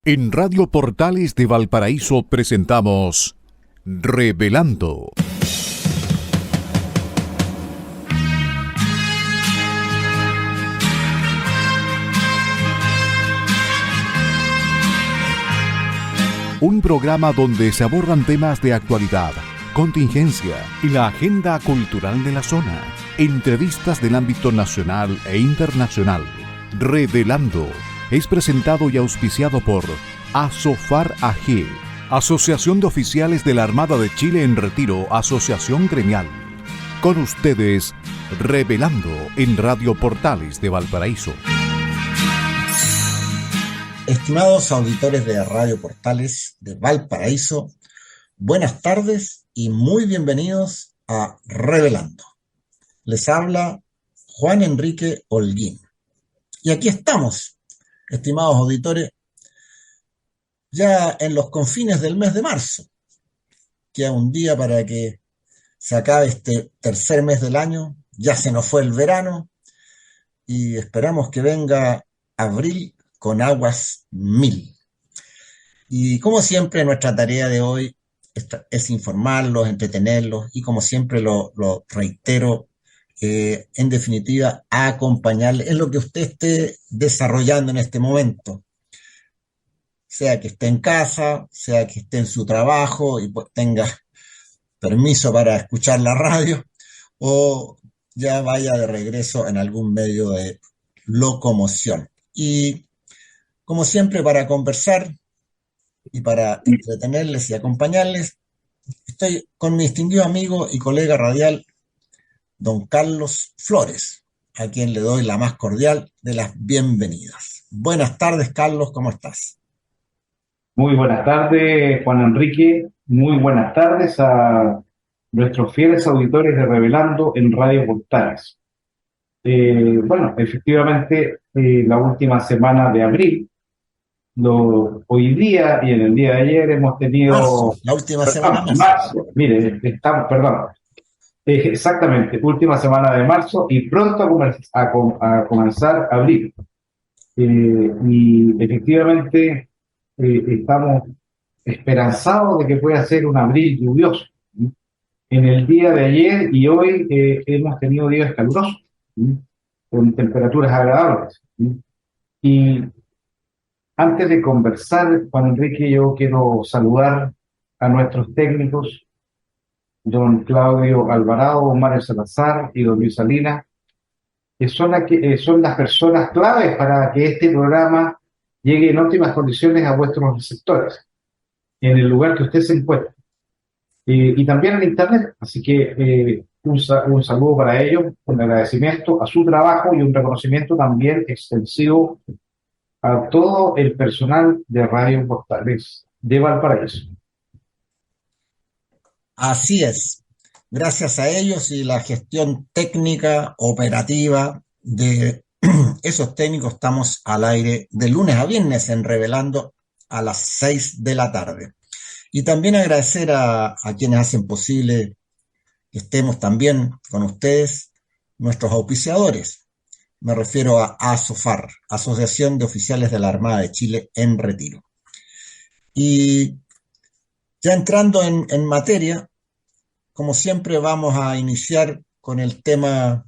En Radio Portales de Valparaíso presentamos Revelando. Un programa donde se abordan temas de actualidad, contingencia y la agenda cultural de la zona. Entrevistas del ámbito nacional e internacional. Revelando es presentado y auspiciado por Asofar AG, Asociación de Oficiales de la Armada de Chile en Retiro, Asociación Gremial. Con ustedes, Revelando en Radio Portales de Valparaíso. Estimados auditores de Radio Portales de Valparaíso, buenas tardes y muy bienvenidos a Revelando. Les habla Juan Enrique Holguín. Y aquí estamos, estimados auditores, ya en los confines del mes de marzo. Queda un día para que se acabe este tercer mes del año, ya se nos fue el verano y esperamos que venga abril con aguas mil. Y como siempre, nuestra tarea de hoy es informarlos, entretenerlos y como siempre lo reitero, en definitiva, a acompañarle en lo que usted esté desarrollando en este momento. Sea que esté en casa, sea que esté en su trabajo y pues tenga permiso para escuchar la radio, o ya vaya de regreso en algún medio de locomoción. Y como siempre, para conversar y para entretenerles y acompañarles, estoy con mi distinguido amigo y colega radial, don Carlos Flores, a quien le doy la más cordial de las bienvenidas. Buenas tardes, Carlos, ¿cómo estás? Muy buenas tardes, Juan Enrique. Muy buenas tardes a nuestros fieles auditores de Revelando en Radio Portales. Efectivamente, la última semana de abril, hoy día y en el día de ayer hemos tenido... Marzo, la última semana de marzo. Mire, exactamente, última semana de marzo y pronto a comenzar abril. Y efectivamente estamos esperanzados de que pueda ser un abril lluvioso. En el día de ayer y hoy hemos tenido días calurosos, con temperaturas agradables. Y antes de conversar, Juan Enrique, yo quiero saludar a nuestros técnicos, don Claudio Alvarado, don Mario Salazar y don Luis Salinas, que son las personas claves para que este programa llegue en óptimas condiciones a vuestros receptores, en el lugar que usted se encuentre, y también en Internet. Así que un saludo para ellos, un agradecimiento a su trabajo y un reconocimiento también extensivo a todo el personal de Radio Portales de Valparaíso. Así es. Gracias a ellos y la gestión técnica, operativa de esos técnicos, estamos al aire de lunes a viernes en Revelando a las 6 de la tarde. Y también agradecer a quienes hacen posible que estemos también con ustedes, nuestros auspiciadores. Me refiero a ASOFAR, Asociación de Oficiales de la Armada de Chile en Retiro. Y ya entrando en materia, como siempre vamos a iniciar con el tema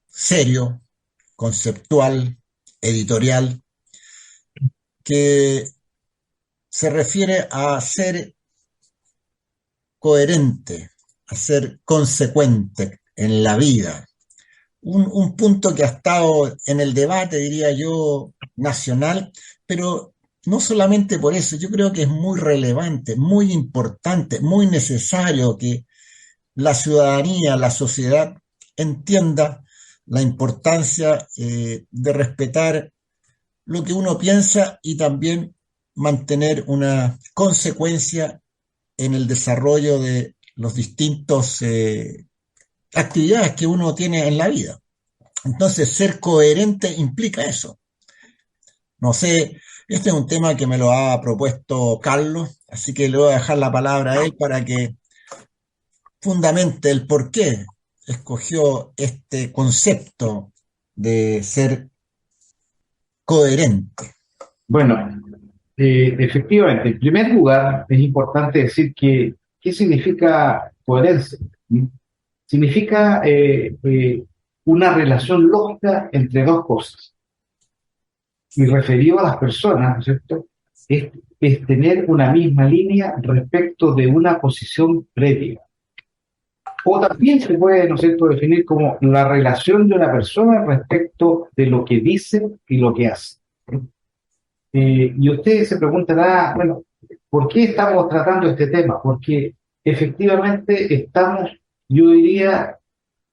serio, conceptual, editorial, que se refiere a ser coherente, a ser consecuente en la vida. Un punto que ha estado en el debate, diría yo, nacional, pero no solamente por eso, yo creo que es muy relevante, muy importante, muy necesario que la ciudadanía, la sociedad entienda la importancia de respetar lo que uno piensa y también mantener una consecuencia en el desarrollo de los distintos actividades que uno tiene en la vida. Entonces, ser coherente implica eso. No sé, este es un tema que me lo ha propuesto Carlos, así que le voy a dejar la palabra a él para que fundamente el por qué escogió este concepto de ser coherente. Bueno, Efectivamente, en primer lugar, es importante decir que, ¿qué significa coherencia? ¿Mm? Significa una relación lógica entre dos cosas. Y referido a las personas, ¿no es cierto? Es tener una misma línea respecto de una posición previa. O también se puede, ¿no es cierto?, definir como la relación de una persona respecto de lo que dice y lo que hace. Y usted se preguntará, bueno, ¿por qué estamos tratando este tema? Porque efectivamente estamos, yo diría,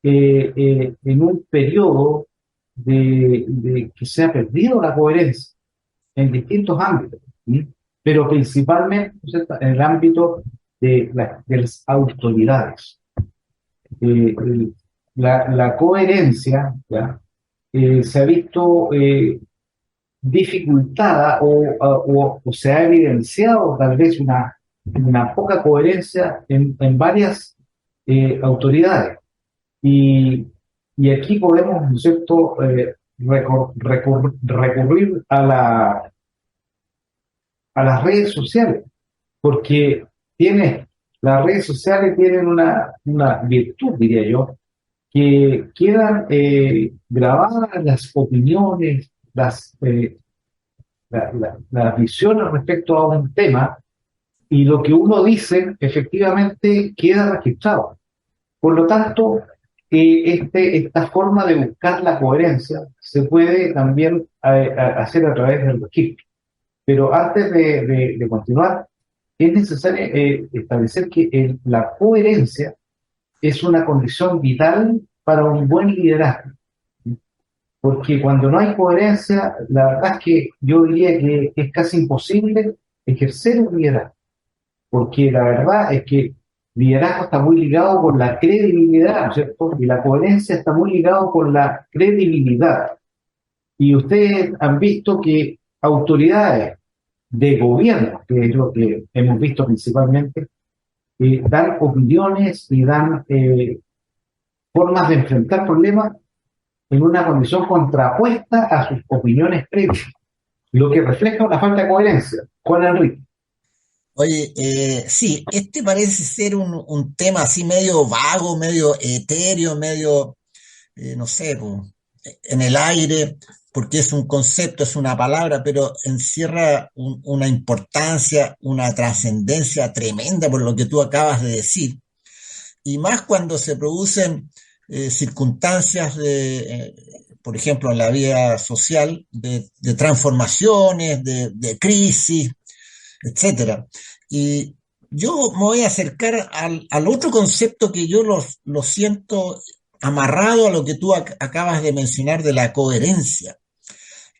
en un periodo de que se ha perdido la coherencia en distintos ámbitos, ¿sí? Pero principalmente, ¿no es cierto?, en el ámbito de las autoridades. La coherencia, ¿ya? Se ha visto dificultada o se ha evidenciado tal vez una poca coherencia en varias autoridades. Y, y aquí podemos, ¿no es cierto?, recurrir a las redes sociales, porque las redes sociales tienen una virtud, diría yo, que quedan grabadas las opiniones, las visiones respecto a un tema, y lo que uno dice efectivamente queda registrado. Por lo tanto, esta forma de buscar la coherencia se puede también hacer a través del registro. Pero antes de continuar, es necesario establecer que la coherencia es una condición vital para un buen liderazgo. Porque cuando no hay coherencia, la verdad es que yo diría que es casi imposible ejercer un liderazgo. Porque la verdad es que liderazgo está muy ligado con la credibilidad, ¿no es cierto? Y la coherencia está muy ligado con la credibilidad. Y ustedes han visto que autoridades de gobierno, que es lo que hemos visto principalmente, dan opiniones y dan formas de enfrentar problemas en una condición contrapuesta a sus opiniones previas, lo que refleja una falta de coherencia. Juan Enrique. Oye, sí, este parece ser un tema así medio vago, medio etéreo, medio, no sé, po, en el aire, porque es un concepto, es una palabra, pero encierra una importancia, una trascendencia tremenda por lo que tú acabas de decir. Y más cuando se producen circunstancias por ejemplo, en la vida social, de transformaciones, de crisis, etcétera. Y yo me voy a acercar al otro concepto que yo lo siento amarrado a lo que tú acabas de mencionar de la coherencia.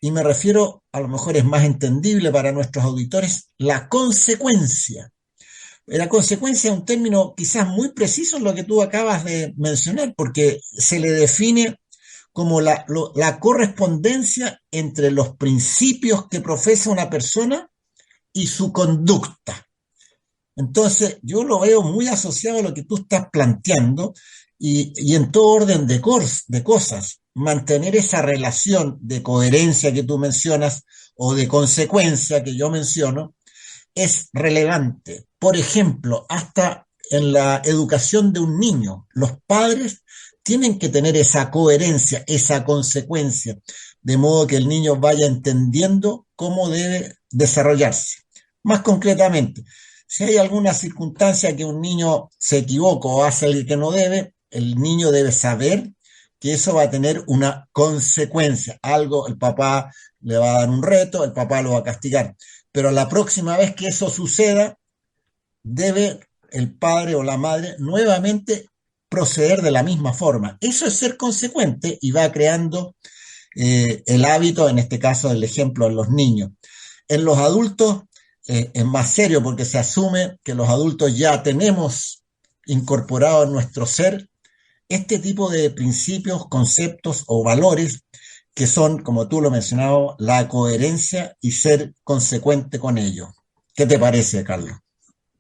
Y me refiero, a lo mejor es más entendible para nuestros auditores, la consecuencia. La consecuencia es un término quizás muy preciso en lo que tú acabas de mencionar, porque se le define como la correspondencia entre los principios que profesa una persona y su conducta. Entonces, yo lo veo muy asociado a lo que tú estás planteando y en todo orden de cosas. Mantener esa relación de coherencia que tú mencionas o de consecuencia que yo menciono es relevante. Por ejemplo, hasta en la educación de un niño, los padres tienen que tener esa coherencia, esa consecuencia, de modo que el niño vaya entendiendo cómo debe desarrollarse. Más concretamente, si hay alguna circunstancia que un niño se equivoca o hace algo que no debe, el niño debe saber que eso va a tener una consecuencia. Algo, el papá le va a dar un reto, el papá lo va a castigar. Pero la próxima vez que eso suceda, debe el padre o la madre nuevamente proceder de la misma forma. Eso es ser consecuente y va creando el hábito, en este caso el ejemplo en los niños. En los adultos es más serio porque se asume que los adultos ya tenemos incorporado en nuestro ser este tipo de principios, conceptos o valores que son, como tú lo mencionabas, la coherencia y ser consecuente con ello. ¿Qué te parece, Carlos?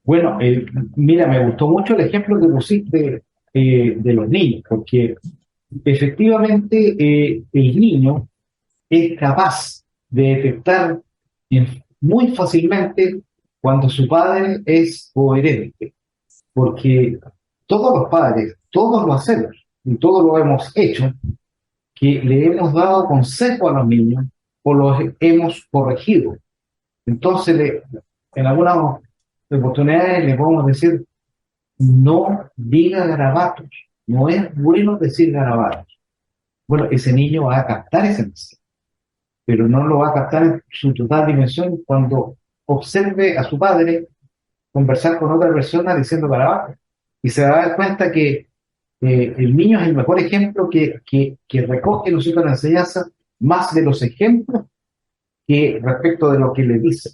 Bueno, mira, me gustó mucho el ejemplo que pusiste de los niños, porque efectivamente el niño es capaz de detectar muy fácilmente cuando su padre es coherente, porque todos los padres, todos lo hacemos y todos lo hemos hecho, que le hemos dado consejo a los niños o los hemos corregido. Entonces, en algunas oportunidades le podemos decir, no diga garabatos, no es bueno decir garabatos. Bueno, ese niño va a captar ese mensaje, pero no lo va a captar en su total dimensión cuando observe a su padre conversar con otra persona diciendo garabatos. Y se va a dar cuenta que el niño es el mejor ejemplo que recoge, ¿no es cierto?, la enseñanza, más de los ejemplos que respecto de lo que le dice.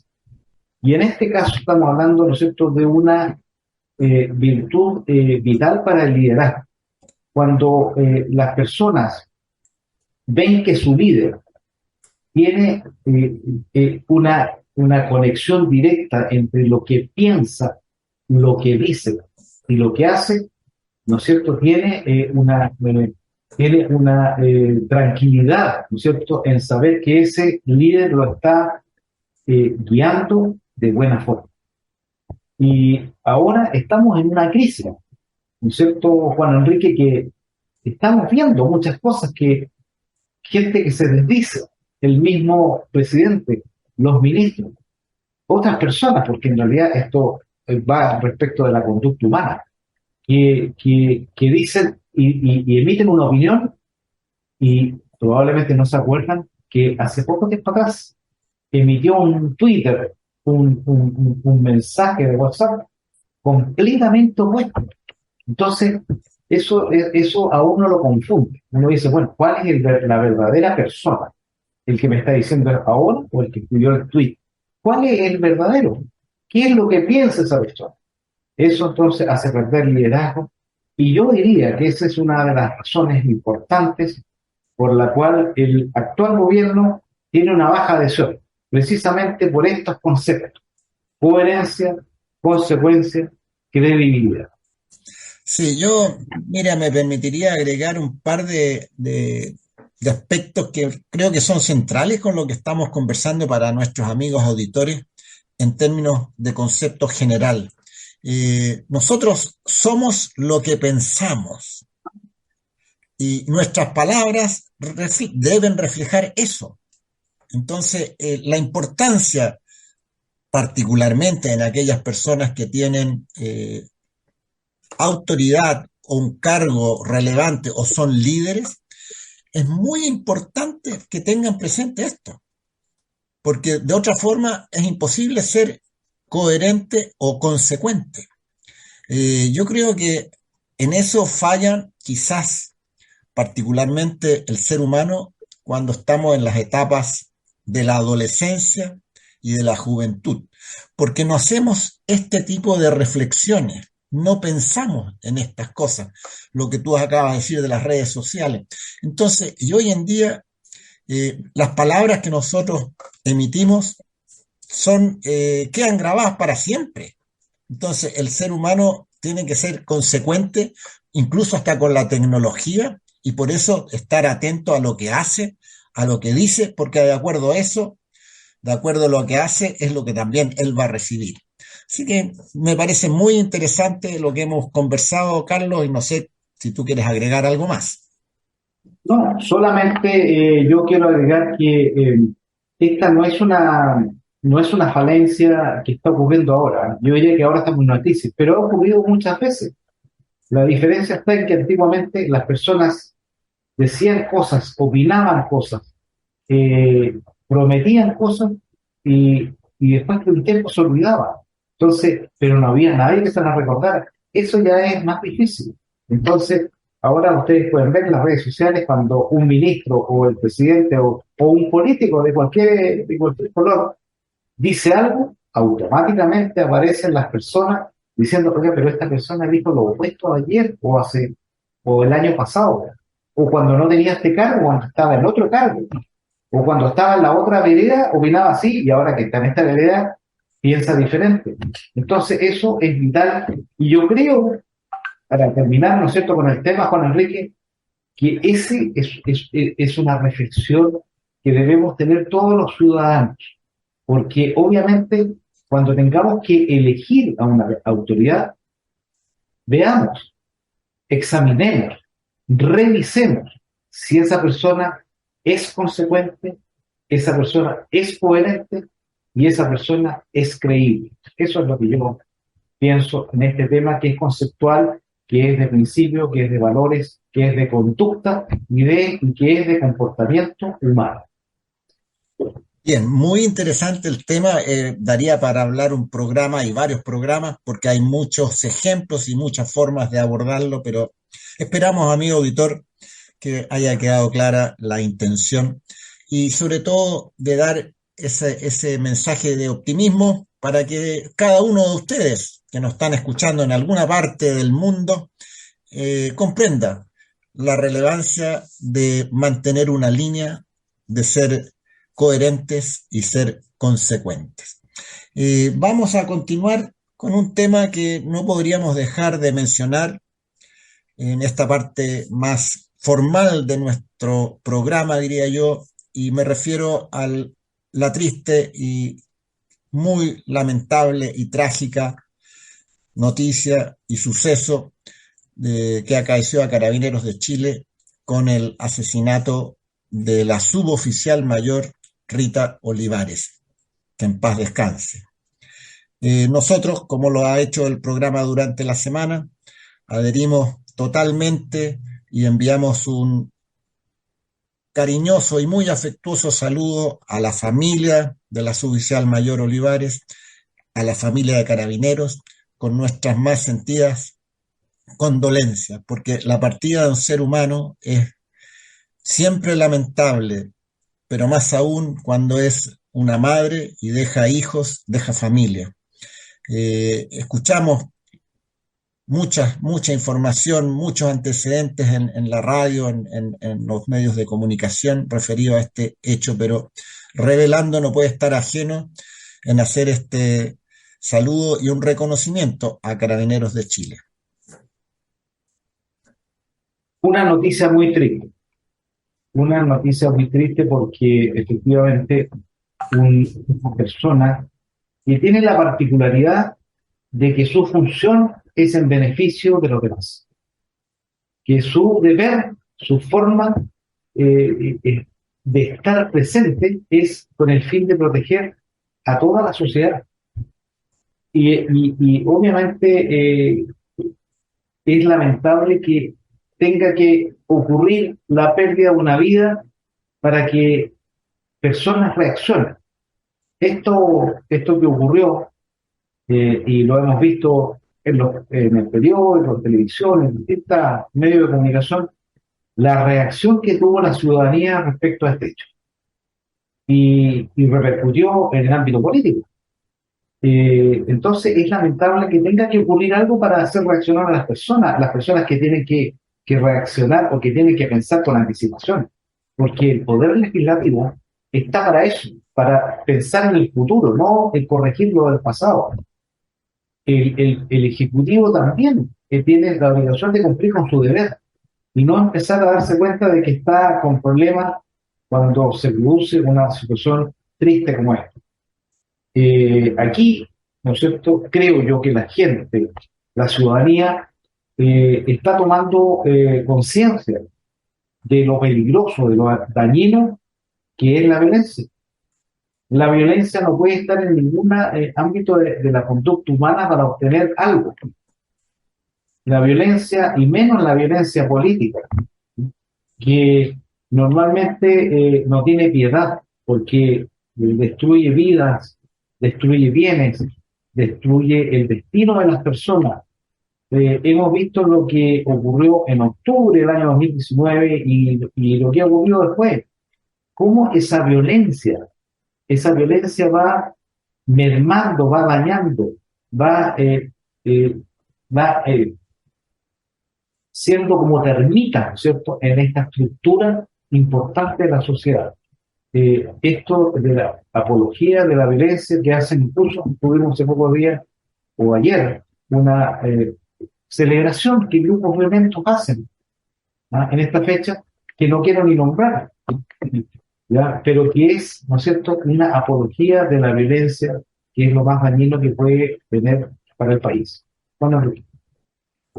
Y en este caso estamos hablando, ¿no es cierto?, de una virtud vital para el liderazgo. Cuando las personas ven que su líder tiene una conexión directa entre lo que piensa, lo que dice y lo que hace, ¿no es cierto?, tiene una tranquilidad, ¿no es cierto?, en saber que ese líder lo está guiando de buena forma. Y ahora estamos en una crisis, ¿no es cierto, Juan Enrique?, que estamos viendo muchas cosas que gente que se desdice, el mismo presidente, los ministros, otras personas, porque en realidad esto va respecto de la conducta humana, que dicen y emiten una opinión y probablemente no se acuerdan que hace poco tiempo atrás emitió un Twitter, un mensaje de WhatsApp completamente opuesto. Entonces, eso a uno lo confunde. Uno dice, bueno, ¿cuál es la verdadera persona? ¿El que me está diciendo ahora o el que escribió el tweet? ¿Cuál es el verdadero? ¿Qué es lo que piensa esa persona? Eso entonces hace perder liderazgo. Y yo diría que esa es una de las razones importantes por la cual el actual gobierno tiene una baja adhesión, precisamente por estos conceptos: coherencia, consecuencia, credibilidad. Sí, mira, me permitiría agregar un par de aspectos que creo que son centrales con lo que estamos conversando para nuestros amigos auditores en términos de concepto general. Nosotros somos lo que pensamos y nuestras palabras deben reflejar eso. Entonces, la importancia, particularmente en aquellas personas que tienen autoridad o un cargo relevante o son líderes, es muy importante que tengan presente esto, porque de otra forma es imposible ser coherente o consecuente. Yo creo que en eso fallan quizás particularmente el ser humano cuando estamos en las etapas de la adolescencia y de la juventud, porque no hacemos este tipo de reflexiones, no pensamos en estas cosas, lo que tú acabas de decir de las redes sociales. Entonces, y hoy en día, las palabras que nosotros emitimos quedan grabadas para siempre. Entonces, el ser humano tiene que ser consecuente, incluso hasta con la tecnología, y por eso estar atento a lo que hace, a lo que dice, porque de acuerdo a eso, de acuerdo a lo que hace, es lo que también él va a recibir. Así que me parece muy interesante lo que hemos conversado, Carlos, y no sé si tú quieres agregar algo más. No, solamente yo quiero agregar que esta no es una falencia que está ocurriendo ahora. Yo diría que ahora estamos en una crisis, pero ha ocurrido muchas veces. La diferencia está en que antiguamente las personas decían cosas, opinaban cosas, prometían cosas y después de un tiempo se olvidaban. Entonces, pero no había nadie que se las recordara. Eso ya es más difícil. Entonces, ahora ustedes pueden ver en las redes sociales cuando un ministro o el presidente o un político de cualquier color dice algo, automáticamente aparecen las personas diciendo, oye, pero esta persona dijo lo opuesto ayer o el año pasado, o cuando no tenía este cargo, cuando estaba en otro cargo, o cuando estaba en la otra vereda, opinaba así, y ahora que está en esta vereda, piensa diferente. Entonces, eso es vital, y yo creo, para terminar, ¿no es cierto?, con el tema, Juan Enrique, que es una reflexión que debemos tener todos los ciudadanos. porque obviamente cuando tengamos que elegir a una autoridad, veamos, examinemos, revisemos si esa persona es consecuente, esa persona es coherente y esa persona es creíble. Eso es lo que yo pienso en este tema, que es conceptual, que es de principio, que es de valores, que es de conducta y que es de comportamiento humano. Bien, muy interesante el tema. Daría para hablar un programa y varios programas porque hay muchos ejemplos y muchas formas de abordarlo, pero esperamos, amigo auditor, que haya quedado clara la intención y sobre todo de dar ese mensaje de optimismo para que cada uno de ustedes que nos están escuchando en alguna parte del mundo comprenda la relevancia de mantener una línea, de ser coherentes y ser consecuentes. Vamos a continuar con un tema que no podríamos dejar de mencionar en esta parte más formal de nuestro programa, diría yo, y me refiero a la triste y muy lamentable y trágica noticia y suceso que acaeció a Carabineros de Chile con el asesinato de la suboficial mayor Rita Olivares, que en paz descanse. Nosotros, como lo ha hecho el programa durante la semana, adherimos totalmente y enviamos un cariñoso y muy afectuoso saludo a la familia de la suboficial mayor Olivares, a la familia de Carabineros, con nuestras más sentidas condolencias, porque la partida de un ser humano es siempre lamentable, pero más aún cuando es una madre y deja hijos, deja familia. Escuchamos mucha información, muchos antecedentes en la radio, en los medios de comunicación referidos a este hecho, pero Revelando no puede estar ajeno en hacer este saludo y un reconocimiento a Carabineros de Chile. Una noticia muy porque efectivamente una persona que tiene la particularidad de que su función es en beneficio de los demás, que su deber, su forma de estar presente es con el fin de proteger a toda la sociedad. Y obviamente es lamentable que tenga que ocurrir la pérdida de una vida para que personas reaccionen. Esto que ocurrió, y lo hemos visto en el periódico, en televisión, en distintos medios de comunicación, la reacción que tuvo la ciudadanía respecto a este hecho. Y repercutió en el ámbito político. Entonces es lamentable que tenga que ocurrir algo para hacer reaccionar a las personas que tienen que reaccionar o que tienen que pensar con anticipación, porque el poder legislativo está para eso, para pensar en el futuro, no en corregir lo del pasado. El Ejecutivo también tiene la obligación de cumplir con su deber y no empezar a darse cuenta de que está con problemas cuando se produce una situación triste como esta. Aquí, ¿no es cierto?, creo yo que la gente, la ciudadanía, está tomando conciencia de lo peligroso, de lo dañino que es la violencia. La violencia no puede estar en ningún ámbito de la conducta humana para obtener algo. La violencia, y menos la violencia política, que normalmente no tiene piedad, porque destruye vidas, destruye bienes, destruye el destino de las personas. Hemos visto lo que ocurrió en octubre del año 2019 y lo que ha ocurrido después. Cómo esa violencia va mermando, va dañando, va siendo como termita, ¿no es cierto?, en esta estructura importante de la sociedad. Esto de la apología de la violencia que hacen, incluso tuvimos hace pocos días o ayer una celebración que grupos violentos hacen en esta fecha que no quiero ni nombrar, ¿ya? Pero que es, ¿no es cierto?, una apología de la violencia, que es lo más dañino que puede tener para el país. Juan Enrique.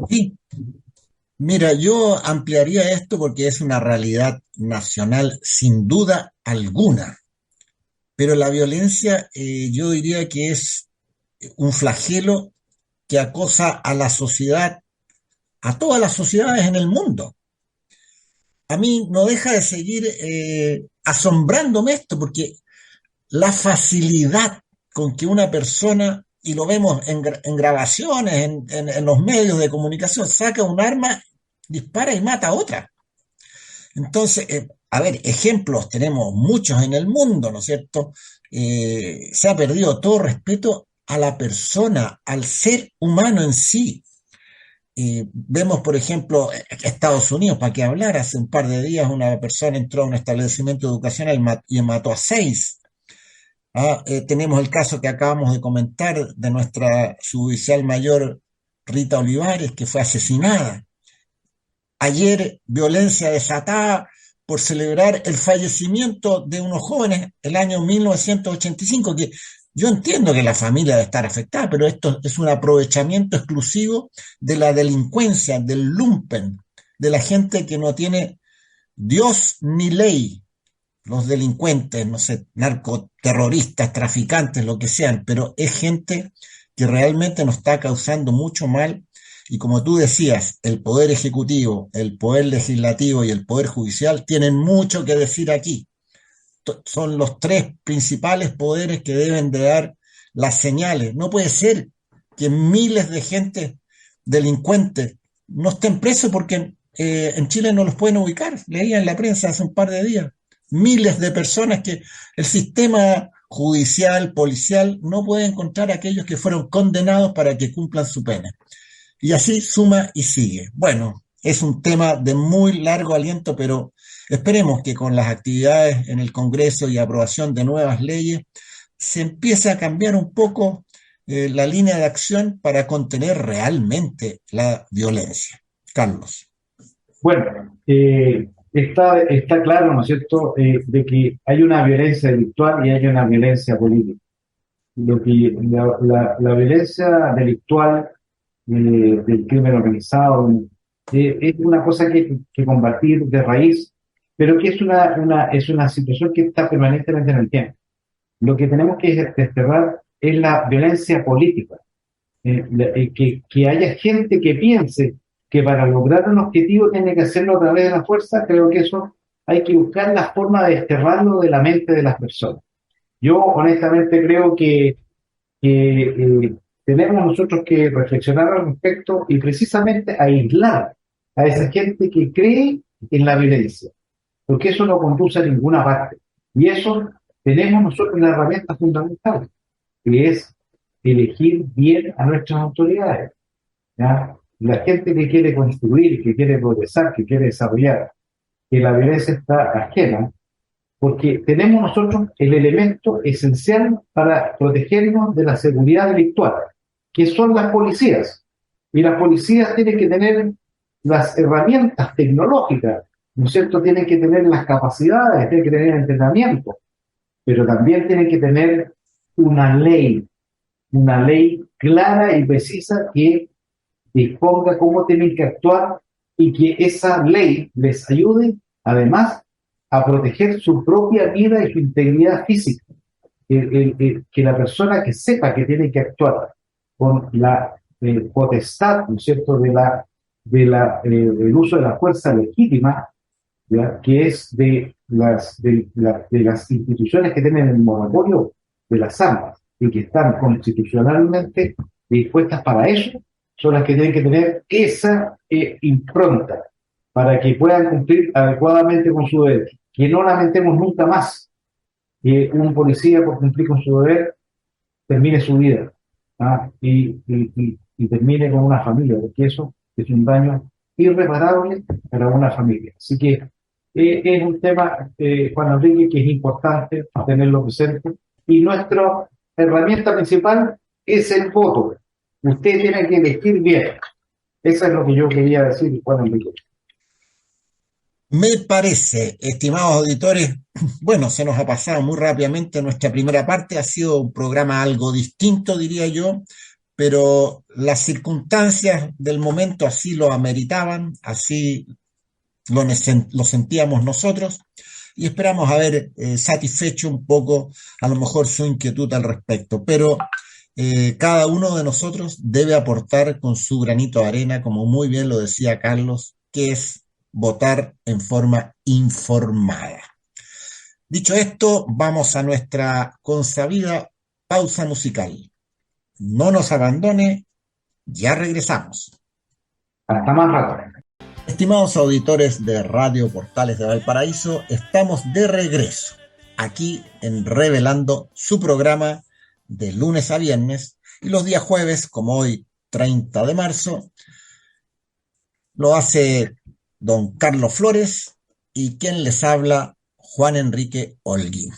Sí, mira, yo ampliaría esto porque es una realidad nacional sin duda alguna, pero la violencia yo diría que es un flagelo que acosa a la sociedad, a todas las sociedades en el mundo. A mí no deja de seguir asombrándome esto, porque la facilidad con que una persona, y lo vemos en grabaciones, en los medios de comunicación, saca un arma, dispara y mata a otra. Entonces, a ver, ejemplos tenemos muchos en el mundo, ¿no es cierto? Se ha perdido todo respeto a la persona, al ser humano en sí. Vemos, por ejemplo, Estados Unidos, para qué hablar, hace un par de días una persona entró a un establecimiento educacional y mató a 6. Tenemos el caso que acabamos de comentar de nuestra suboficial mayor Rita Olivares, que fue asesinada. Ayer, violencia desatada por celebrar el fallecimiento de unos jóvenes el año 1985, que yo entiendo que la familia debe estar afectada, pero esto es un aprovechamiento exclusivo de la delincuencia, del lumpen, de la gente que no tiene Dios ni ley, los delincuentes, no sé, narcoterroristas, traficantes, lo que sean, pero es gente que realmente nos está causando mucho mal. Y como tú decías, el poder ejecutivo, el poder legislativo y el poder judicial tienen mucho que decir aquí. Son los tres principales poderes que deben de dar las señales. No puede ser que miles de gente delincuentes no estén presos porque en Chile no los pueden ubicar. Leía en la prensa hace un par de días. Miles de personas que el sistema judicial, policial, no puede encontrar a aquellos que fueron condenados para que cumplan su pena. Y así suma y sigue. Bueno, es un tema de muy largo aliento, pero esperemos que con las actividades en el Congreso y aprobación de nuevas leyes se empiece a cambiar un poco la línea de acción para contener realmente la violencia. Carlos. Bueno, está claro, ¿no es cierto?, de que hay una violencia delictual y hay una violencia política. La violencia delictual del crimen organizado es una cosa que combatir de raíz, pero que es una situación que está permanentemente en el tiempo. Lo que tenemos que desterrar es la violencia política, que haya gente que piense que para lograr un objetivo tiene que hacerlo a través de la fuerza. Creo que eso hay que buscar la forma de desterrarlo de la mente de las personas. Yo honestamente creo que tenemos nosotros que reflexionar al respecto y precisamente aislar a esa gente que cree en la violencia, porque eso no conduce a ninguna parte. Y eso tenemos nosotros la herramienta fundamental, que es elegir bien a nuestras autoridades, ¿ya? La gente que quiere construir, que quiere progresar, que quiere desarrollar, que la violencia está ajena, porque tenemos nosotros el elemento esencial para protegernos de la seguridad delictual, que son las policías. Y las policías tienen que tener las herramientas tecnológicas, ¿no es cierto? Tienen que tener las capacidades, tienen que tener entrenamiento, pero también tienen que tener una ley clara y precisa que disponga cómo tienen que actuar y que esa ley les ayude, además, a proteger su propia vida y su integridad física. Que la persona que sepa que tiene que actuar con la potestad, ¿no es cierto?, del uso de la fuerza legítima, ¿ya?, que es de las instituciones que tienen el monopolio de las armas y que están constitucionalmente dispuestas para eso, son las que tienen que tener esa impronta para que puedan cumplir adecuadamente con su deber. Que no lamentemos nunca más que un policía, por cumplir con su deber, termine su vida, y termine con una familia, porque eso es un daño irreparable para una familia. Así que es un tema, Juan Enrique, que es importante tenerlo presente. Y nuestra herramienta principal es el voto. Usted tiene que elegir bien. Eso es lo que yo quería decir, Juan Enrique. Me parece, estimados auditores, bueno, se nos ha pasado muy rápidamente nuestra primera parte, ha sido un programa algo distinto, diría yo, pero las circunstancias del momento así lo ameritaban, así lo sentíamos nosotros y esperamos haber satisfecho un poco a lo mejor su inquietud al respecto, pero cada uno de nosotros debe aportar con su granito de arena, como muy bien lo decía Carlos, que es votar en forma informada. Dicho esto, vamos a nuestra consabida pausa musical. No nos abandone, ya regresamos. Hasta más rato. Estimados auditores de Radio Portales de Valparaíso, estamos de regreso aquí en Revelando, su programa de lunes a viernes, y los días jueves, como hoy 30 de marzo, lo hace don Carlos Flores y quien les habla, Juan Enrique Holguín.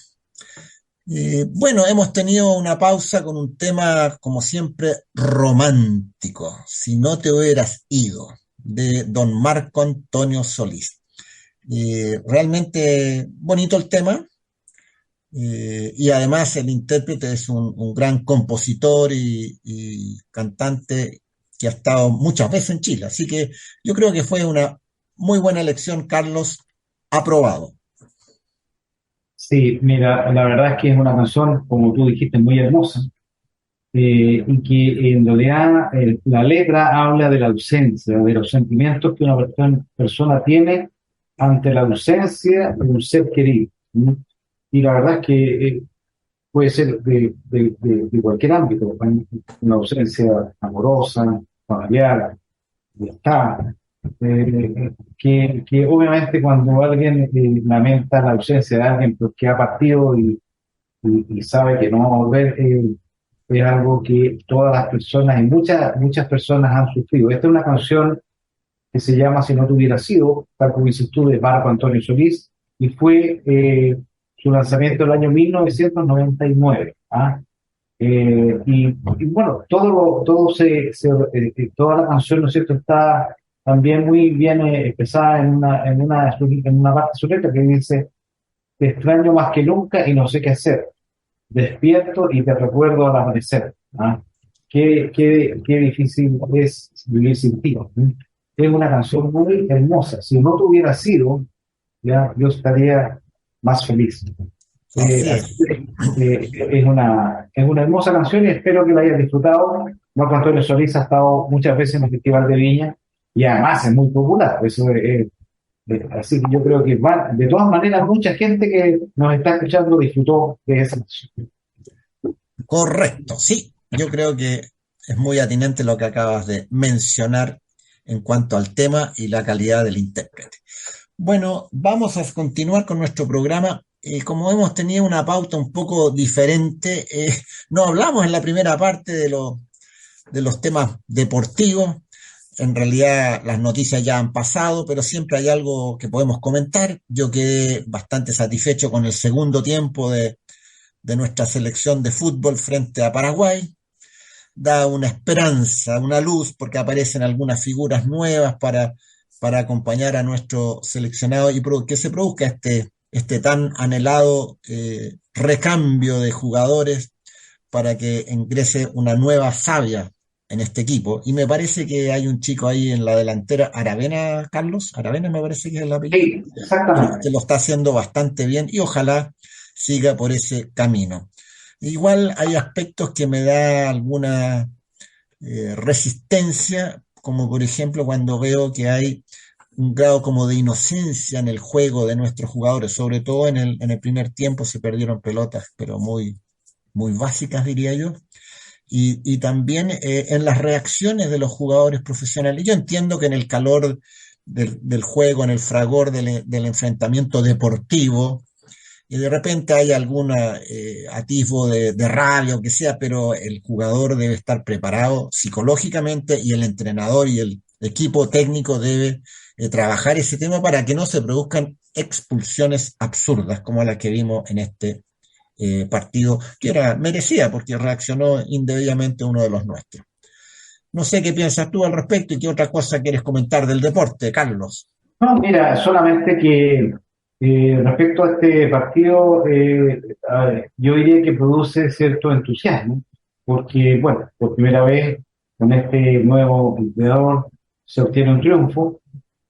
Bueno, hemos tenido una pausa con un tema, como siempre, romántico, Si no te hubieras ido, de don Marco Antonio Solís. Realmente bonito el tema, y además el intérprete es un gran compositor y cantante que ha estado muchas veces en Chile, así que yo creo que fue una muy buena elección, Carlos, aprobado. Sí, mira, la verdad es que es una canción, como tú dijiste, muy hermosa, y que en realidad la letra habla de la ausencia, de los sentimientos que una persona tiene ante la ausencia de un ser querido. ¿No? Y la verdad es que puede ser de cualquier ámbito, una ausencia amorosa, familiar, está. Que obviamente cuando alguien lamenta la ausencia de alguien porque ha partido y sabe que no va a volver, es algo que todas las personas y muchas personas han sufrido. Esta es una canción que se llama Si no te hubiera sido, tal como dices tú, de Marco Antonio Solís, y fue su lanzamiento el año 1999. ¿Ah? Y bueno, toda la canción, ¿no es cierto?, está también muy bien expresada en una parte de su letra que dice: te extraño más que nunca y no sé qué hacer. Despierto y te recuerdo al amanecer. ¿Ah? Qué difícil es vivir sin ti. ¿Mm? Es una canción muy hermosa. Si no te hubiera sido, ya yo estaría más feliz. Así Así es. que es una hermosa canción y espero que la hayas disfrutado. Marco Antonio Solís ha estado muchas veces en el Festival de Viña y además es muy popular. Así que yo creo que de todas maneras mucha gente que nos está escuchando disfrutó de esa canción. Correcto, sí, yo creo que es muy atinente lo que acabas de mencionar en cuanto al tema y la calidad del intérprete. Bueno, vamos a continuar con nuestro programa. Como hemos tenido una pauta un poco diferente, no hablamos en la primera parte de los temas deportivos. En realidad las noticias ya han pasado, pero siempre hay algo que podemos comentar. Yo quedé bastante satisfecho con el segundo tiempo de nuestra selección de fútbol frente a Paraguay. Da una esperanza, una luz, porque aparecen algunas figuras nuevas para acompañar a nuestro seleccionado y que se produzca este tan anhelado recambio de jugadores para que ingrese una nueva savia en este equipo. Y me parece que hay un chico ahí en la delantera, Aravena, Carlos, Aravena me parece que es el apellido, Sí, exactamente. que lo está haciendo bastante bien y ojalá siga por ese camino. Igual hay aspectos que me da alguna resistencia, como por ejemplo cuando veo que hay un grado como de inocencia en el juego de nuestros jugadores, sobre todo en el primer tiempo se perdieron pelotas, pero muy básicas diría yo, y también en las reacciones de los jugadores profesionales. Yo entiendo que en el calor del juego, en el fragor del enfrentamiento deportivo, y de repente hay algún atisbo de rabia o que sea, pero el jugador debe estar preparado psicológicamente y el entrenador y el equipo técnico debe trabajar ese tema para que no se produzcan expulsiones absurdas como las que vimos en este partido, que era merecida porque reaccionó indebidamente uno de los nuestros. No sé qué piensas tú al respecto y qué otra cosa quieres comentar del deporte, Carlos. No, mira, solamente que respecto a este partido, a ver, yo diría que produce cierto entusiasmo, porque, bueno, por primera vez con este nuevo entrenador se obtiene un triunfo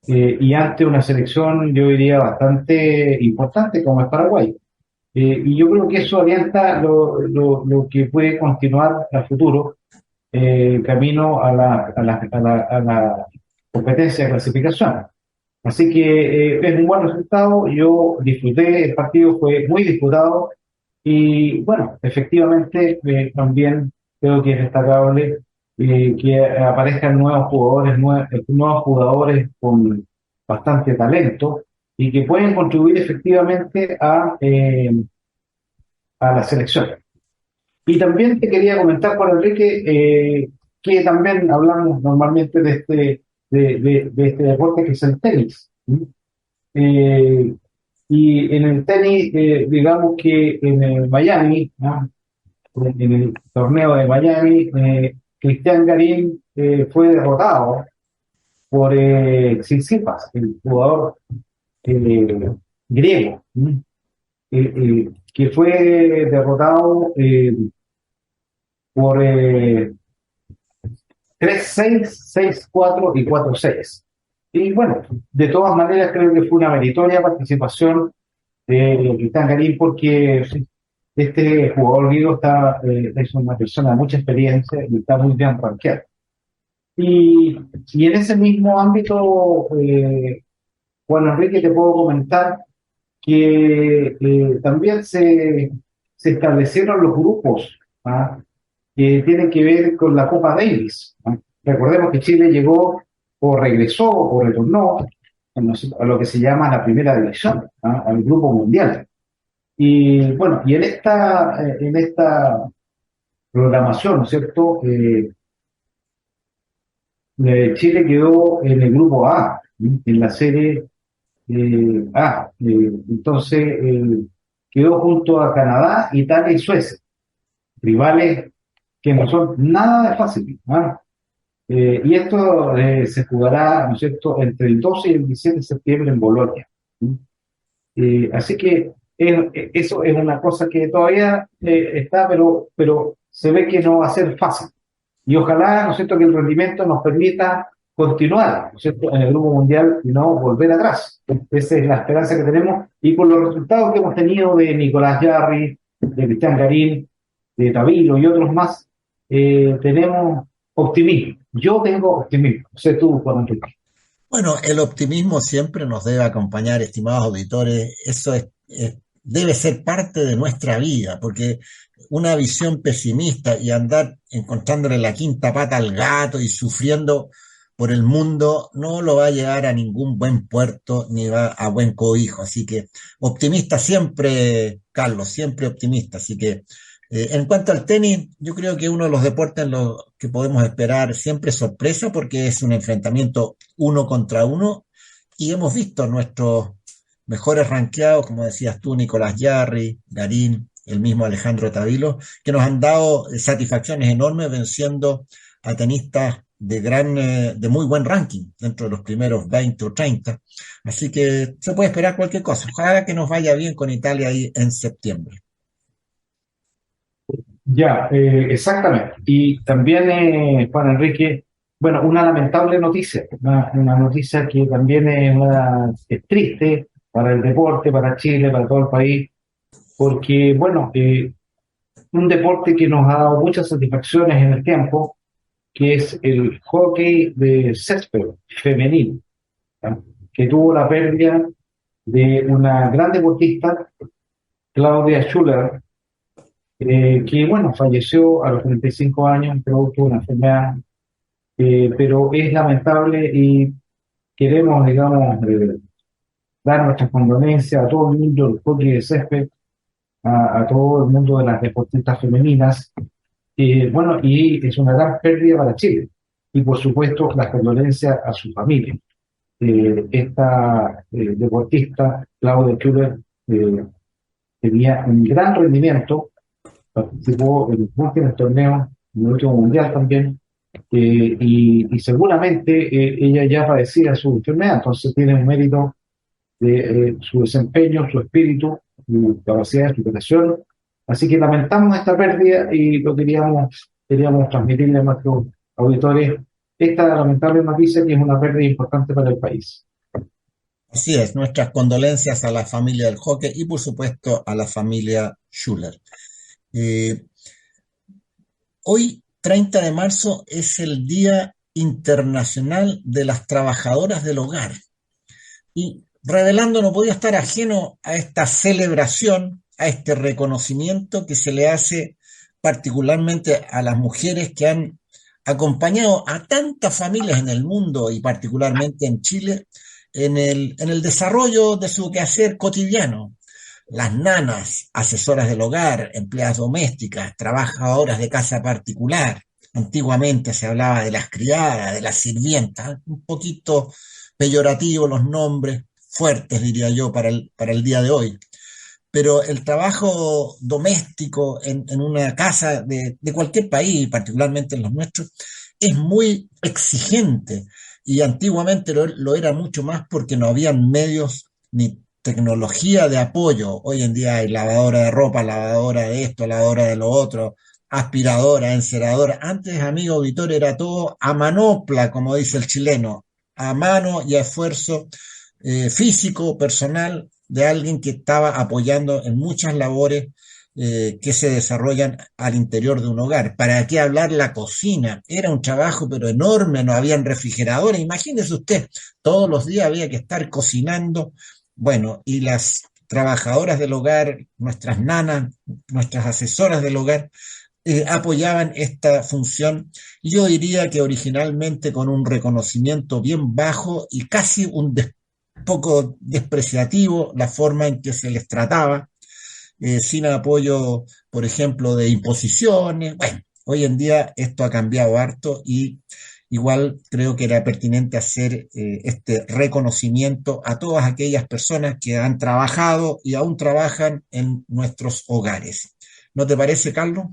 y ante una selección, yo diría, bastante importante como es Paraguay. Y yo creo que eso orienta lo que puede continuar a futuro camino a la competencia de clasificación. Así que es un buen resultado, yo disfruté, el partido fue muy disputado y bueno, efectivamente también creo que es destacable que aparezcan nuevos jugadores con bastante talento y que pueden contribuir efectivamente a la selección. Y también te quería comentar, Juan Enrique, que también hablamos normalmente de este deporte que es el tenis. ¿Sí? Eh, y en el tenis, digamos que en el Miami, ¿no? En el torneo de Miami, Cristian Garín fue derrotado por Tsitsipas, el jugador griego, ¿no? Que fue derrotado por 3-6, 6-4 y 4-6. Y bueno, de todas maneras creo que fue una meritoria participación de Cristian Garín porque sí, este jugador griego es una persona de mucha experiencia y está muy bien rankeado. Y en ese mismo ámbito, Juan Enrique, te puedo comentar que también se establecieron los grupos, ¿ah? Que tienen que ver con la Copa Davis, ¿ah? Recordemos que Chile llegó o regresó o retornó a lo que se llama la primera división, ¿ah? Al grupo mundial. Y bueno, y en esta programación, ¿no es cierto? Chile quedó en el grupo A, ¿sí? En la serie A. Entonces, quedó junto a Canadá, Italia y Suecia, rivales que no son nada de fácil, ¿no? Y esto se jugará, ¿no es cierto?, entre el 12 y el 17 de septiembre en Bolonia. ¿Sí? Así que eso es una cosa que todavía está, pero se ve que no va a ser fácil. Y ojalá, ¿no es cierto?, que el rendimiento nos permita continuar, ¿no es cierto?, en el grupo mundial y no volver atrás. Esa es la esperanza que tenemos. Y con los resultados que hemos tenido de Nicolás Jarry, de Cristian Garín, de Tavilo y otros más, tenemos optimismo. Yo tengo optimismo. No sé tú, Juan Enrique. Bueno, el optimismo siempre nos debe acompañar, estimados auditores. Debe ser parte de nuestra vida, porque una visión pesimista y andar encontrándole la quinta pata al gato y sufriendo por el mundo no lo va a llevar a ningún buen puerto ni va a buen cobijo. Así que optimista siempre, Carlos, siempre optimista. Así que en cuanto al tenis, yo creo que uno de los deportes en los que podemos esperar siempre sorpresa porque es un enfrentamiento uno contra uno y hemos visto nuestros mejores rankeados, como decías tú, Nicolás Jarry, Garín, el mismo Alejandro Tavilo, que nos han dado satisfacciones enormes venciendo a tenistas de muy buen ranking, dentro de los primeros 20 o 30. Así que se puede esperar cualquier cosa. Ojalá que nos vaya bien con Italia ahí en septiembre. Ya, exactamente. Y también, Juan Enrique, bueno, una lamentable noticia, una noticia que también es triste para el deporte, para Chile, para todo el país, porque, bueno, un deporte que nos ha dado muchas satisfacciones en el tiempo, que es el hockey de césped femenino, ¿ya? Que tuvo la pérdida de una gran deportista, Claudia Schuller, que bueno, falleció a los 35 años, producto de una enfermedad, pero es lamentable y queremos, digamos, dar nuestras condolencias a todo el mundo del hockey de césped, a todo el mundo de las deportistas femeninas, bueno, y es una gran pérdida para Chile. Y por supuesto, las condolencias a su familia. Esta deportista, Claudia Schuller, tenía un gran rendimiento, participó en múltiples torneos, en el último mundial también, y seguramente ella ya padecía su enfermedad, entonces tiene un mérito de su desempeño, su espíritu, su capacidad de superación. Así que lamentamos esta pérdida y lo queríamos transmitirle a nuestros auditores esta lamentable noticia que es una pérdida importante para el país. Así es, nuestras condolencias a la familia del Joque y por supuesto a la familia Schuller. Eh, Hoy, 30 de marzo, es el Día Internacional de las Trabajadoras del Hogar. Y Revelando no podía estar ajeno a esta celebración, a este reconocimiento que se le hace particularmente a las mujeres que han acompañado a tantas familias en el mundo y particularmente en Chile en el desarrollo de su quehacer cotidiano. Las nanas, asesoras del hogar, empleadas domésticas, trabajadoras de casa particular. Antiguamente se hablaba de las criadas, de las sirvientas, un poquito peyorativo los nombres, fuertes diría yo para el día de hoy. Pero el trabajo doméstico en una casa de cualquier país, particularmente en los nuestros, es muy exigente y antiguamente lo era mucho más porque no habían medios ni tecnología de apoyo. Hoy en día hay lavadora de ropa, lavadora de esto, lavadora de lo otro, aspiradora, enceradora. Antes, amigo auditor, era todo a manopla, como dice el chileno, a mano y a esfuerzo físico, personal, de alguien que estaba apoyando en muchas labores que se desarrollan al interior de un hogar. ¿Para qué hablar la cocina? Era un trabajo pero enorme, no habían refrigeradores. Imagínese usted, todos los días había que estar cocinando. Bueno, y las trabajadoras del hogar, nuestras nanas, nuestras asesoras del hogar, apoyaban esta función. Yo diría que originalmente con un reconocimiento bien bajo y casi poco despreciativo la forma en que se les trataba, sin apoyo, por ejemplo, de imposiciones. Bueno, hoy en día esto ha cambiado harto y igual creo que era pertinente hacer este reconocimiento a todas aquellas personas que han trabajado y aún trabajan en nuestros hogares. ¿No te parece, Carlos?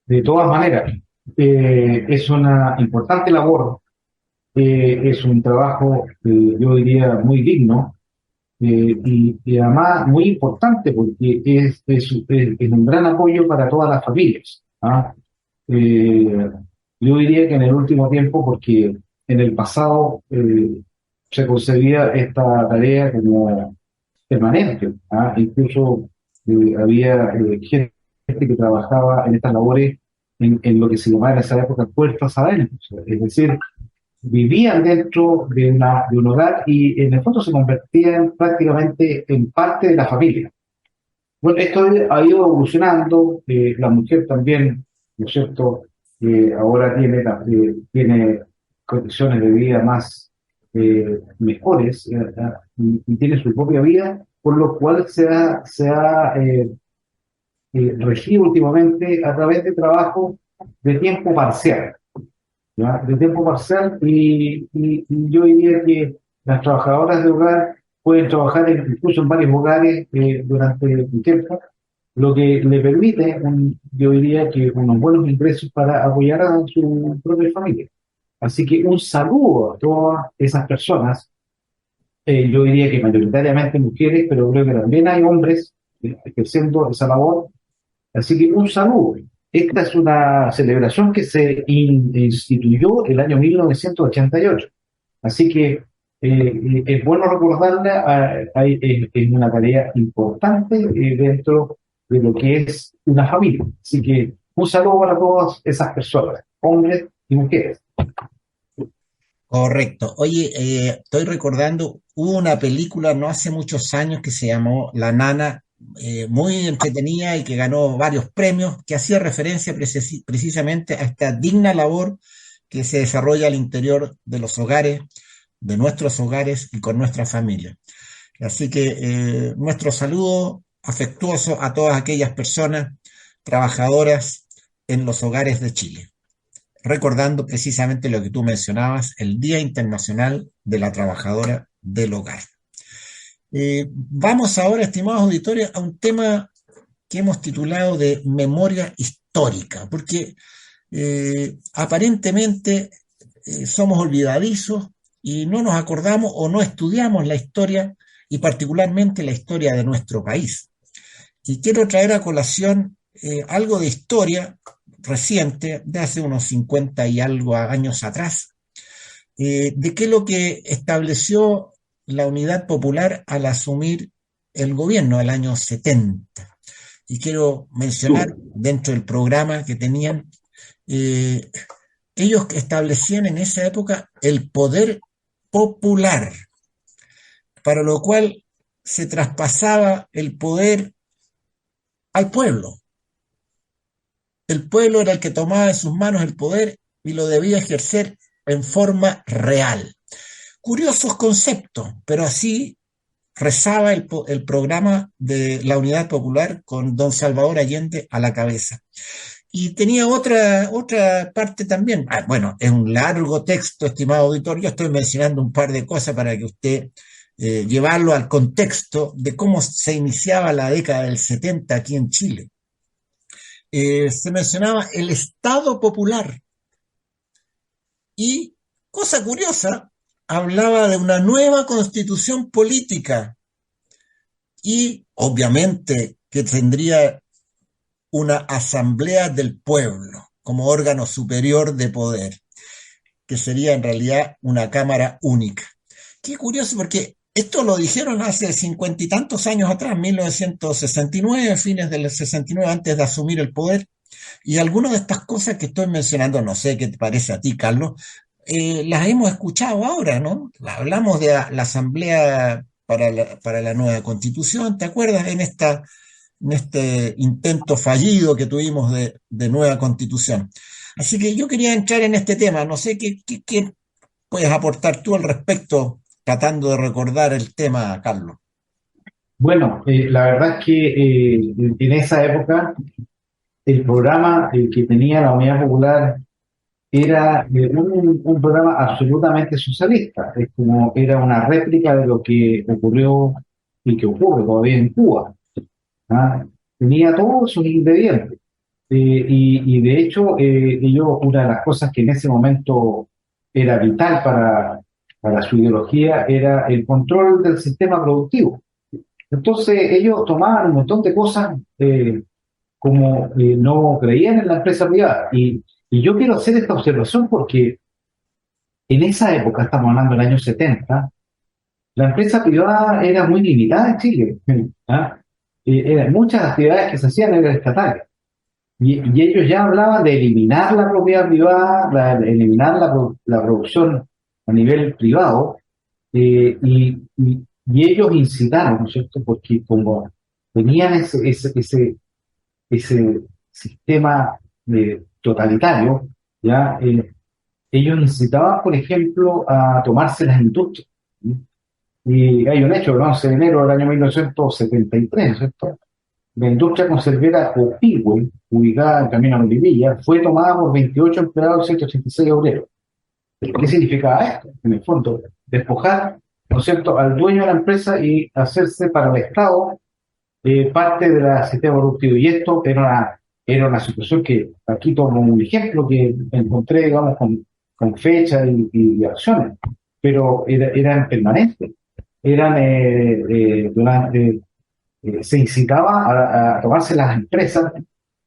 De todas maneras, es una importante labor, es un trabajo, yo diría, muy digno y además muy importante porque es un gran apoyo para todas las familias. ¿Ah? Eh, yo diría que en el último tiempo, porque en el pasado se concebía esta tarea como permanente. ¿Ah? Incluso había gente que trabajaba en estas labores en lo que se llamaba en esa época puertas adentro. Es decir, vivían dentro de un hogar y en el fondo se convertían prácticamente en parte de la familia. Bueno, esto ha ido evolucionando, la mujer también, ¿no es cierto? Ahora tiene condiciones de vida más mejores y tiene su propia vida, por lo cual se ha regido últimamente a través de trabajo de tiempo parcial. ¿Ya? De tiempo parcial y yo diría que las trabajadoras de hogar pueden trabajar incluso en varios hogares durante un tiempo, lo que le permite, yo diría que unos buenos ingresos para apoyar a su propia familia. Así que un saludo a todas esas personas, yo diría que mayoritariamente mujeres, pero creo que también hay hombres ejerciendo esa labor. Así que un saludo. Esta es una celebración que se instituyó el año 1988. Así que es bueno recordarla, es una tarea importante dentro de lo que es una familia. Así que un saludo para todas esas personas, hombres y mujeres. Correcto. Oye, estoy recordando, hubo una película no hace muchos años que se llamó La Nana, muy entretenida y que ganó varios premios, que hacía referencia precisamente a esta digna labor que se desarrolla al interior de los hogares, de nuestros hogares y con nuestra familia. Así que nuestro saludo afectuoso a todas aquellas personas trabajadoras en los hogares de Chile, recordando precisamente lo que tú mencionabas, el Día Internacional de la Trabajadora del Hogar. Vamos ahora, estimados auditores, a un tema que hemos titulado de memoria histórica, porque Aparentemente somos olvidadizos y no nos acordamos o no estudiamos la historia y particularmente la historia de nuestro país. Y quiero traer a colación algo de historia reciente, de hace unos 50 y algo años atrás, de qué es lo que estableció la Unidad Popular al asumir el gobierno el año 70. Y quiero mencionar dentro del programa que tenían, eh, ellos establecían en esa época el poder popular, para lo cual se traspasaba el poder al pueblo. El pueblo era el que tomaba en sus manos el poder y lo debía ejercer en forma real. Curiosos conceptos, pero así rezaba el programa de la Unidad Popular con don Salvador Allende a la cabeza. Y tenía otra parte también. Bueno, es un largo texto, estimado auditor. Yo estoy mencionando un par de cosas para que usted llevarlo al contexto de cómo se iniciaba la década del 70 aquí en Chile. Se mencionaba el Estado Popular y, cosa curiosa, hablaba de una nueva constitución política y, obviamente, que tendría una asamblea del pueblo como órgano superior de poder, que sería en realidad una cámara única. Qué curioso, porque esto lo dijeron hace 50 y tantos años atrás, 1969, fines del 69, antes de asumir el poder, y algunas de estas cosas que estoy mencionando, no sé qué te parece a ti, Carlos, las hemos escuchado ahora, ¿no? Hablamos de la Asamblea para la nueva Constitución, ¿te acuerdas? En este intento fallido que tuvimos de nueva Constitución. Así que yo quería entrar en este tema, no sé qué puedes aportar tú al respecto, tratando de recordar el tema, Carlos. Bueno, la verdad es que en esa época el programa que tenía la Unidad Popular era un programa absolutamente socialista. Es como era una réplica de lo que ocurrió y que ocurre todavía en Cuba. ¿Ah? Tenía todos sus ingredientes. Y de hecho, una de las cosas que en ese momento era vital para su ideología era el control del sistema productivo. Entonces ellos tomaban un montón de cosas como no creían en la empresa privada. Y yo quiero hacer esta observación porque en esa época, estamos hablando del año 70, la empresa privada era muy limitada en Chile. ¿Ah? Muchas actividades que se hacían eran estatales. Y ellos ya hablaban de eliminar la propiedad privada, eliminar la producción a nivel privado, y ellos incitaron, ¿no es cierto? Porque como tenían ese sistema totalitario, ¿ya? Ellos incitaban, por ejemplo, a tomarse las industrias. ¿Sí? Y hay un hecho, el 11 de enero del año 1973, ¿no es cierto? La industria conservera Copihue, ubicada en camino a Melipilla, fue tomada por 28 empleados y 186 obreros. ¿Qué significaba esto? En el fondo, despojar, ¿no es cierto?, al dueño de la empresa y hacerse para el Estado parte del sistema productivo. Y esto era una situación que aquí tomo un ejemplo que encontré, digamos, con fecha y acciones, pero eran permanentes. Eran se incitaba a tomarse las empresas,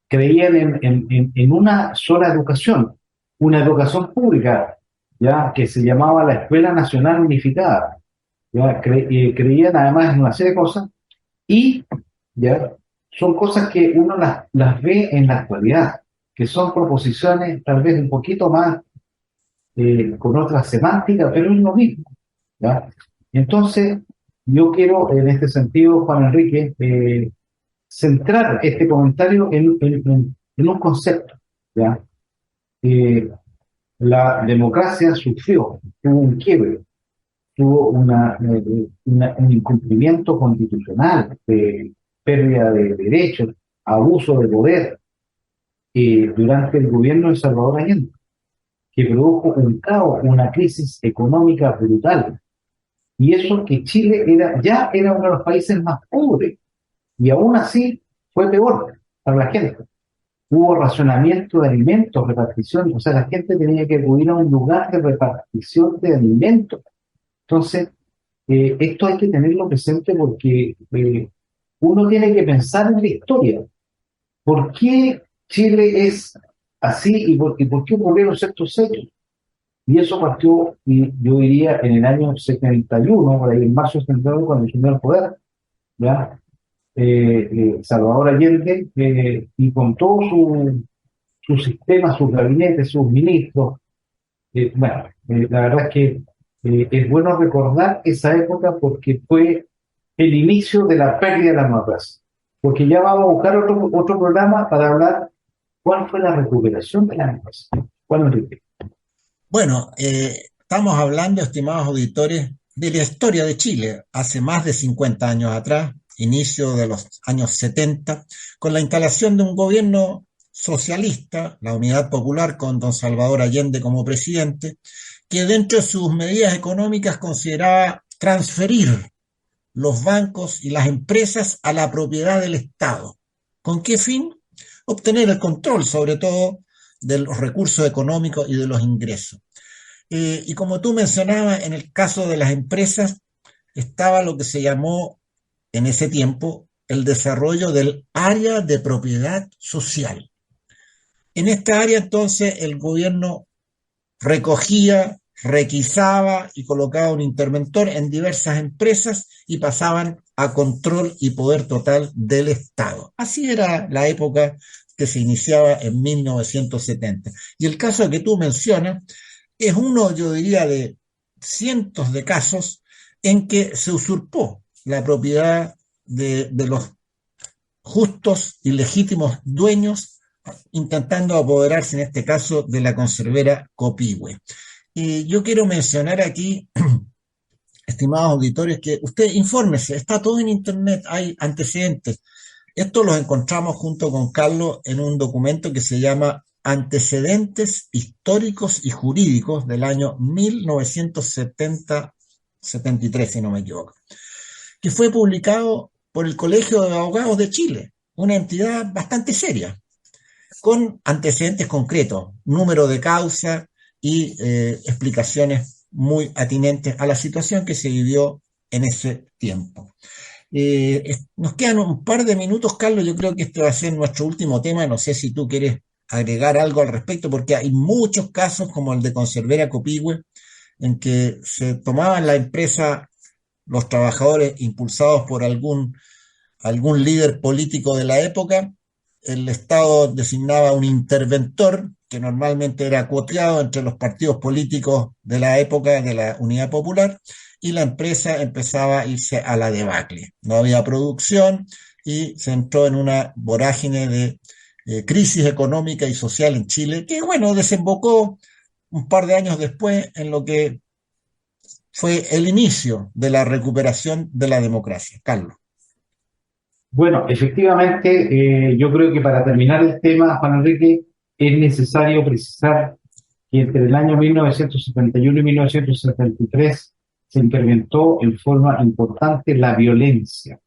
creían en una sola educación, una educación pública, ya que se llamaba la Escuela Nacional Unificada. Ya creían además en una serie de cosas y ya son cosas que uno las ve en la actualidad, que son proposiciones tal vez un poquito más con otra semántica, pero es lo mismo. ¿Ya? Entonces, yo quiero en este sentido, Juan Enrique, centrar este comentario en un concepto. ¿Ya? Eh, la democracia sufrió, tuvo un quiebre, tuvo un incumplimiento constitucional, pérdida de derechos, abuso de poder durante el gobierno de Salvador Allende, que produjo un caos, una crisis económica brutal. Y eso que Chile ya era uno de los países más pobres, y aún así fue peor para la gente. hubo racionamiento de alimentos, repartición, o sea, la gente tenía que acudir a un lugar de repartición de alimentos. Entonces, esto hay que tenerlo presente porque uno tiene que pensar en la historia. ¿Por qué Chile es así y por qué ocurrieron ciertos hechos? Y eso partió, y yo diría, en el año 71, por ahí en marzo de 71, cuando asumió el poder, ¿ya? Salvador Allende, y con todo su sistema, sus gabinetes, sus ministros. Bueno, la verdad es que es bueno recordar esa época porque fue el inicio de la pérdida de la democracia. Porque ya vamos a buscar otro programa para hablar cuál fue la recuperación de la democracia. ¿Cuál, Enrique? Bueno, estamos hablando, estimados auditores, de la historia de Chile hace más de 50 años atrás, inicio de los años 70, con la instalación de un gobierno socialista, la Unidad Popular, con don Salvador Allende como presidente, que dentro de sus medidas económicas consideraba transferir los bancos y las empresas a la propiedad del Estado. ¿Con qué fin? Obtener el control, sobre todo, de los recursos económicos y de los ingresos. Y como tú mencionabas, en el caso de las empresas, estaba lo que se llamó en ese tiempo el desarrollo del área de propiedad social. En esta área, entonces, el gobierno recogía, requisaba y colocaba un interventor en diversas empresas y pasaban a control y poder total del Estado. Así era la época que se iniciaba en 1970. Y el caso que tú mencionas es uno, yo diría, de cientos de casos en que se usurpó la propiedad de los justos y legítimos dueños, intentando apoderarse en este caso de la conservera Copihue. Yo quiero mencionar aquí, estimados auditores, que usted infórmese, está todo en internet, hay antecedentes. Esto los encontramos junto con Carlos en un documento que se llama Antecedentes Históricos y Jurídicos del año 1973, si no me equivoco, que fue publicado por el Colegio de Abogados de Chile, una entidad bastante seria, con antecedentes concretos, número de causa y explicaciones muy atinentes a la situación que se vivió en ese tiempo. Nos quedan un par de minutos, Carlos. Yo creo que este va a ser nuestro último tema. No sé si tú quieres agregar algo al respecto, porque hay muchos casos como el de Conservera Copihue, en que se tomaban la empresa los trabajadores impulsados por algún líder político de la época. El Estado designaba un interventor que normalmente era cuoteado entre los partidos políticos de la época de la Unidad Popular, y la empresa empezaba a irse a la debacle. No había producción y se entró en una vorágine de crisis económica y social en Chile, que bueno, desembocó un par de años después en lo que fue el inicio de la recuperación de la democracia. Carlos. Bueno, efectivamente, yo creo que para terminar el tema, Juan Enrique, es necesario precisar que entre el año 1971 y 1973 se incrementó en forma importante la violencia.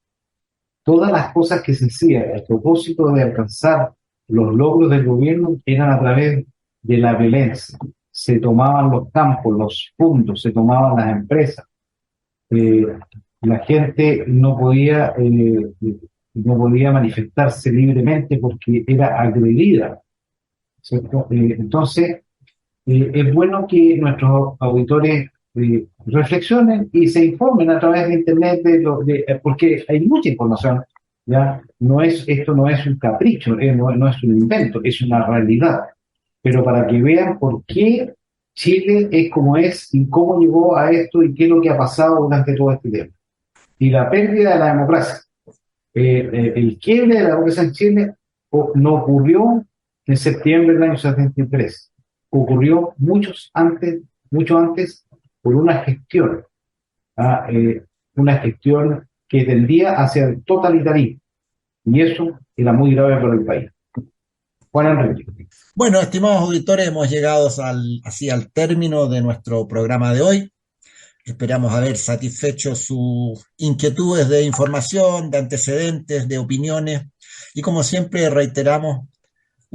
Todas las cosas que se hacían a propósito de alcanzar los logros del gobierno eran a través de la violencia. Se tomaban los campos, los puntos, se tomaban las empresas. La gente no podía manifestarse libremente porque era agredida, ¿cierto? Entonces, es bueno que nuestros auditores reflexionen y se informen a través de Internet, porque hay mucha información, ¿ya? Esto no es un capricho, no es un invento, es una realidad. Pero para que vean por qué Chile es como es y cómo llegó a esto y qué es lo que ha pasado durante todo este tiempo. Y la pérdida de la democracia, el quiebre de la democracia en Chile no ocurrió en septiembre del año 73, ocurrió mucho antes por una gestión que tendía hacia el totalitarismo, y eso era muy grave para el país. Juan Enrique. Bueno, estimados auditores, hemos llegado así al término de nuestro programa de hoy. Esperamos haber satisfecho sus inquietudes de información, de antecedentes, de opiniones, y como siempre reiteramos,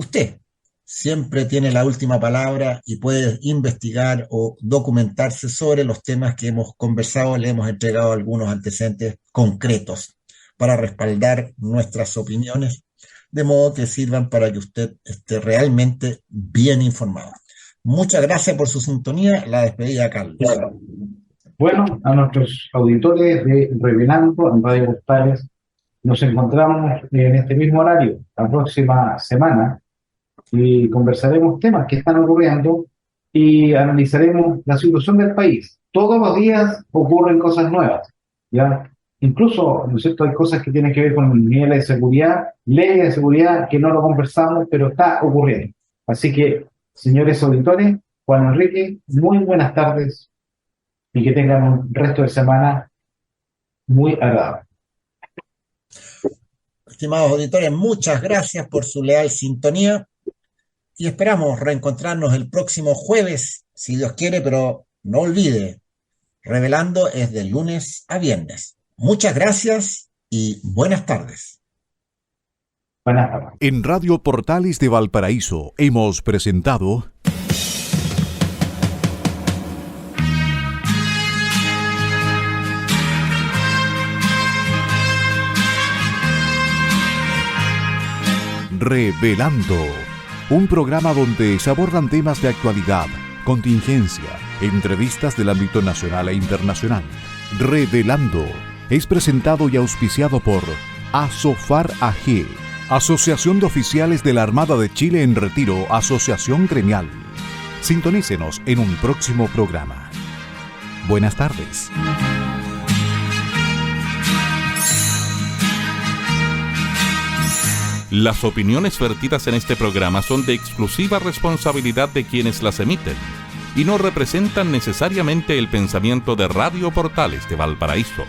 Usted siempre tiene la última palabra y puede investigar o documentarse sobre los temas que hemos conversado. Le hemos entregado algunos antecedentes concretos para respaldar nuestras opiniones, de modo que sirvan para que usted esté realmente bien informado. Muchas gracias por su sintonía. La despedida, Carlos. Claro. Bueno, a nuestros auditores de Revelando en Radio Portales, nos encontramos en este mismo horario la próxima semana y conversaremos temas que están ocurriendo y analizaremos la situación del país. Todos los días ocurren cosas nuevas, ¿ya? Incluso, ¿no es cierto?, hay cosas que tienen que ver con niveles de seguridad, leyes de seguridad que no lo conversamos, pero está ocurriendo. Así que, señores auditores, Juan Enrique, muy buenas tardes y que tengan un resto de semana muy agradable. Estimados auditores, muchas gracias por su leal sintonía y esperamos reencontrarnos el próximo jueves, si Dios quiere, pero no olvide, Revelando es de lunes a viernes. Muchas gracias y buenas tardes. Buenas tardes. En Radio Portales de Valparaíso hemos presentado Revelando, un programa donde se abordan temas de actualidad, contingencia, entrevistas del ámbito nacional e internacional. Revelando es presentado y auspiciado por Asofar AG, Asociación de Oficiales de la Armada de Chile en Retiro, Asociación Gremial. Sintonícenos en un próximo programa. Buenas tardes. Las opiniones vertidas en este programa son de exclusiva responsabilidad de quienes las emiten y no representan necesariamente el pensamiento de Radio Portales de Valparaíso.